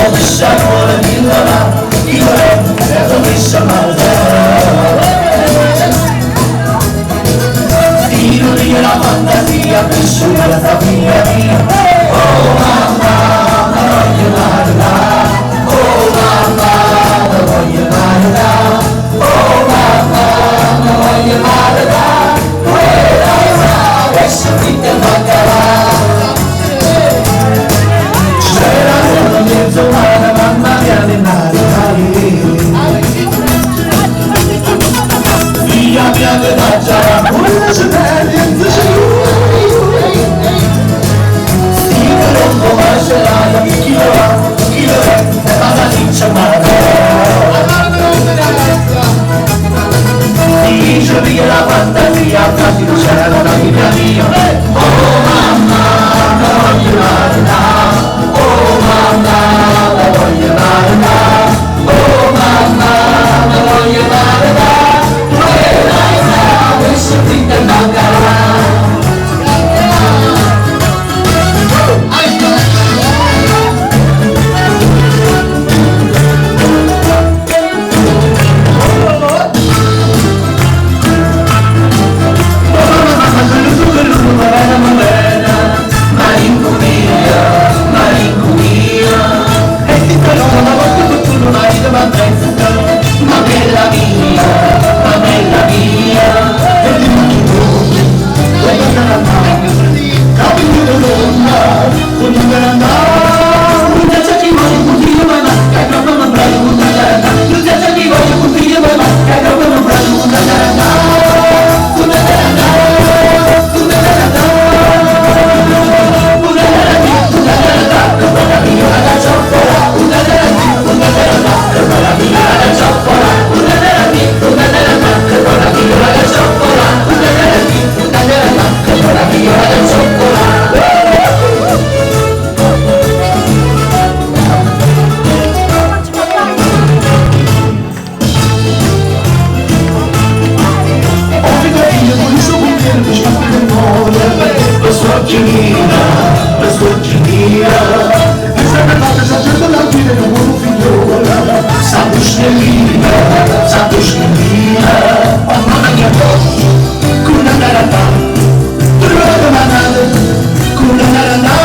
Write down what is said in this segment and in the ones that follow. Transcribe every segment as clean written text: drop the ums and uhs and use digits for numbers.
amore dillola, è messa male. Tiro via la fantasia, nessuna sta via via. Oh mamma, la voglio male là. Oh mamma, la voglio male là. Oh mamma, la voglio male là. Quella adesso mi te mancherà. C'era mezzo mare, mamma mia di mare, via via che mangiare, quella si perde in Stigolo come serata, chi lo è, ma la dice male. Dice via la fantasia, quasi non c'era la vita mia. Oh mamma, la voglio male là. Oh mamma, la voglio male là. Oh mamma, la voglio male là. Quella è la adesso ti te mancherà. La sua genina, questa è una parte saggetta la fine di un buon figliola. Santo Schnellina, mamma mia voce, con la narata, trovate manate, con la narata,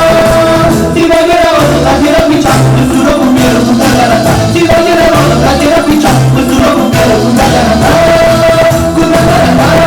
ti voglio la tira piccia, nessuno con me lo tutta la narata, ti voglio la tira piccia, nessuno con me lo tutta la narata, con la narata.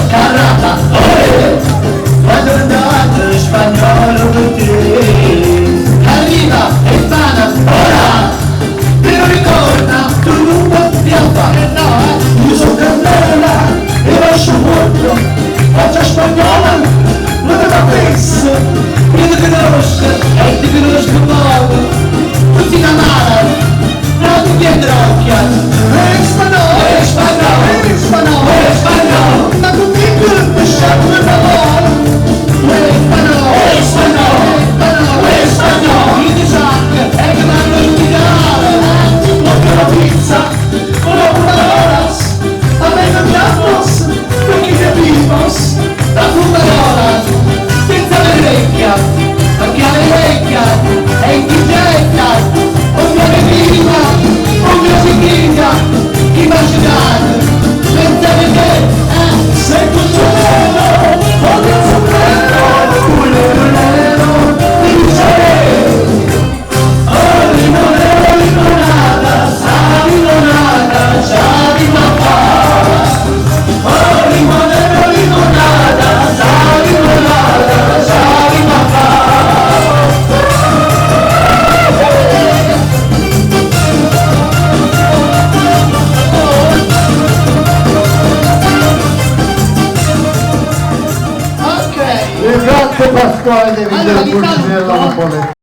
Carata, quando è andato spagnolo per te, arriva e fana, ora, te lo ricorda, tu non puoi piantare, no, io sono candela e lascio molto, faccia spagnola, non te la penso, io ti conosco e ti conosco poco, tutti in amara, non ti dietro occhia, è spagnolo, è spagnolo, è spagnolo, è spagnolo, ma tu ti lasciamo per favore, è spagnolo, è spagnolo, è spagnolo, il disacco è che vanno in tirare, non per la pizza, con la pumarolas, a me non diamos, perché che vivos, la pumarola, senza le vecchia, perché le vecchia, è scuola deve vedere il pulcino della Napoli.